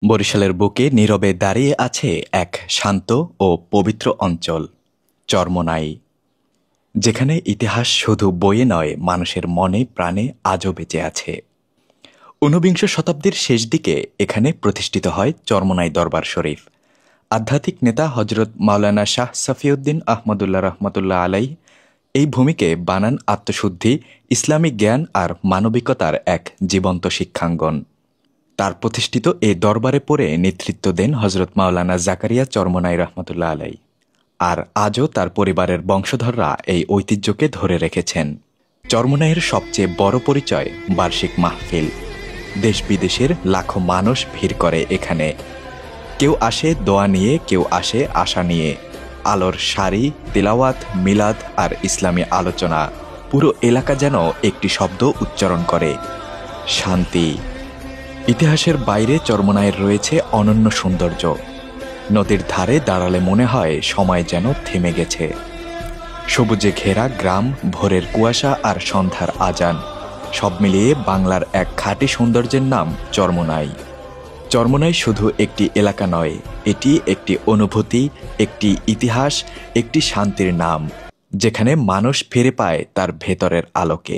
বরিশালের বুকে নীরবে দাঁড়িয়ে আছে এক শান্ত ও পবিত্র অঞ্চল, চরমোনাই, যেখানে ইতিহাস শুধু বইয়ে নয়, মানুষের মনে প্রাণে আজও বেঁচে আছে। ঊনবিংশ শতাব্দীর শেষ দিকে এখানে প্রতিষ্ঠিত হয় চরমোনাই দরবার শরীফ। আধ্যাত্মিক নেতা হজরত মাওলানা শাহ সফিউদ্দিন আহমদুল্লাহ রহমতুল্লাহ আলাই এই ভূমিকে বানান আত্মশুদ্ধি, ইসলামিক জ্ঞান আর মানবিকতার এক জীবন্ত শিক্ষাঙ্গন। তার প্রতিষ্ঠিত এ দরবারে পড়ে নেতৃত্ব দেন হজরত মাওলানা জাকারিয়া চরমোনাই রহমতুল্লাহ আলাই। আর আজও তার পরিবারের বংশধররা এই ঐতিহ্যকে ধরে রেখেছেন। চরমোনাইয়ের সবচেয়ে বড় পরিচয় বার্ষিক মাহফিল। দেশ বিদেশের লাখো মানুষ ভিড় করে এখানে। কেউ আসে দোয়া নিয়ে, কেউ আসে আশা নিয়ে। আলোর সারি, তিলাওয়াত, মিলাদ আর ইসলামী আলোচনা, পুরো এলাকা যেন একটি শব্দ উচ্চারণ করে, শান্তি। ইতিহাসের বাইরে চরমোনাইয়ের রয়েছে অনন্য সৌন্দর্য। নদীর ধারে দাঁড়ালে মনে হয় সময় যেন থেমে গেছে। সবুজে ঘেরা গ্রাম, ভোরের কুয়াশা আর সন্ধ্যার আজান, সব মিলিয়ে বাংলার এক খাঁটি সৌন্দর্যের নাম চরমোনাই। চরমোনাই শুধু একটি এলাকা নয়, এটি একটি অনুভূতি, একটি ইতিহাস, একটি শান্তির নাম, যেখানে মানুষ ফিরে পায় তার ভেতরের আলোকে।